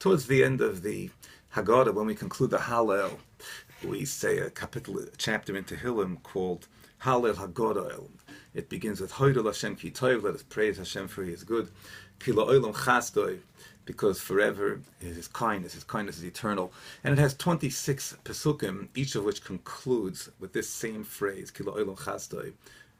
Towards the end of the haGadol, when we conclude the Hallel, we say a chapter in Tehillim called Hallel haGadol. It begins with haGadol Hashem ki tov, let us praise Hashem for He is good. Ki la'olam chasdoi, because forever is His kindness is eternal. And it has 26 pesukim, each of which concludes with this same phrase, Ki la'olam chasdoi,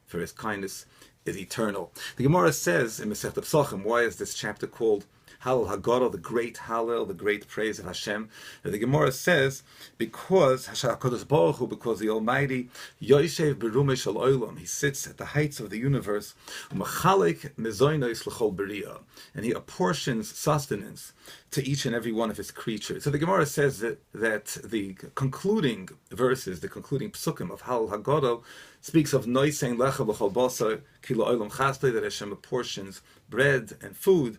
for His kindness is eternal. The Gemara says in Masechet Pesachim, why is this chapter called Hallel haGadol, the great Hallel, the great praise of Hashem? And the Gemara says, because haGadol Baruch Hu, because the Almighty Yoshev Berumei Shel Olam, He sits at the heights of the universe, Umachalek Mezonos L'chol Beria, and He apportions sustenance to each and every one of His creatures. So the Gemara says that the concluding verses, the concluding psukim of Hallel haGadol, speaks of Noisein Lecha L'chol Basar Ki La'olam Chasdei, that Hashem apportions bread and food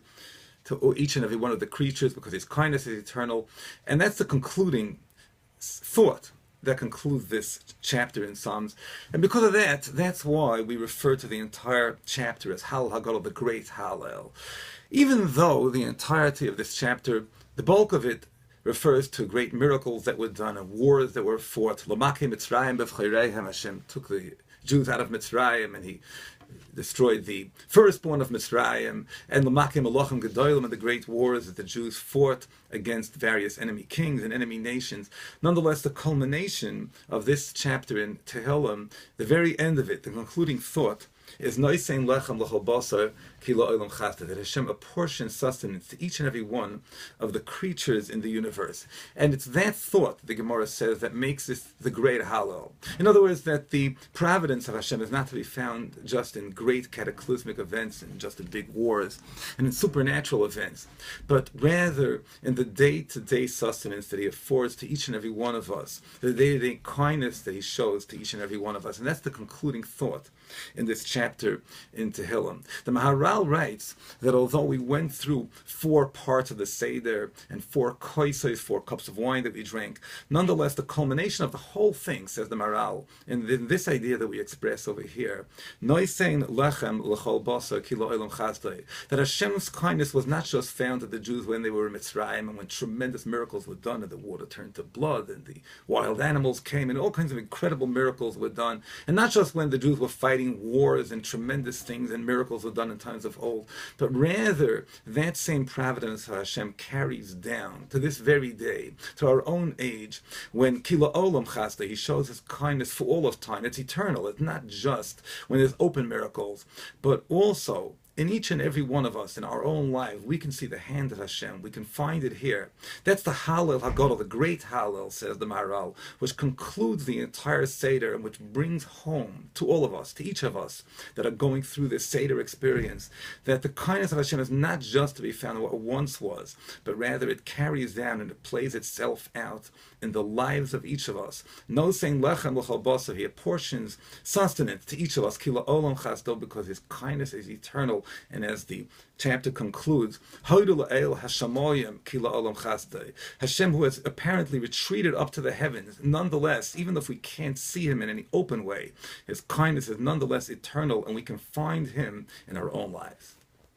to each and every one of the creatures because His kindness is eternal. And that's the concluding thought that concludes this chapter in Psalms. And because of that, that's why we refer to the entire chapter as Hallel haGadol, the great Hallel. Even though the entirety of this chapter, the bulk of it, refers to great miracles that were done and wars that were fought. L'makei Mitzrayim b'vcheireihem, Hashem took the Jews out of Mitzrayim and He destroyed the firstborn of Mitzrayim, and L'makei Malachim Gedolim, and the great wars that the Jews fought against various enemy kings and enemy nations. Nonetheless, the culmination of this chapter in Tehillim, the very end of it, the concluding thought, is Noisein Lechem L'chol Basar Ki La'olam Chasdei, that Hashem apportions sustenance to each and every one of the creatures in the universe. And it's that thought, the Gemara says, that makes this the great Hallel. In other words, that the providence of Hashem is not to be found just in great cataclysmic events and just in big wars and in supernatural events, but rather in the day-to-day sustenance that He affords to each and every one of us, the day-to-day kindness that He shows to each and every one of us. And that's the concluding thought in this chapter in Tehillim. The Maharal writes that although we went through 4 parts of the Seder and 4 koisos, 4 cups of wine that we drank, nonetheless the culmination of the whole thing, says the Maharal, in this idea that we express over here, Noisein Lechem L'chol Basar Ki La'olam Chasdei, that Hashem's kindness was not just found to the Jews when they were in Mitzrayim and when tremendous miracles were done and the water turned to blood and the wild animals came and all kinds of incredible miracles were done, and not just when the Jews were fighting wars and tremendous things and miracles were done in times of old, but rather that same providence of Hashem carries down to this very day, to our own age, when Ki La'olam Chasdei, He shows His kindness for all of time. It's eternal. It's not just when there's open miracles, but also in each and every one of us, in our own life, we can see the hand of Hashem. We can find it here. That's the Hallel haGadol, the great Hallel, says the Maharal, which concludes the entire Seder and which brings home to all of us, to each of us that are going through this Seder experience, that the kindness of Hashem is not just to be found in what once was, but rather it carries down and it plays itself out in the lives of each of us. Noisein Lechem L'chol Basar, He apportions sustenance to each of us, Ki La'olam Chasdei, because His kindness is eternal. And as the chapter concludes, haGadol El Hashamoyim Ki La'olam Chasdei, Hashem, who has apparently retreated up to the heavens, nonetheless, even if we can't see Him in any open way, His kindness is nonetheless eternal, and we can find Him in our own lives.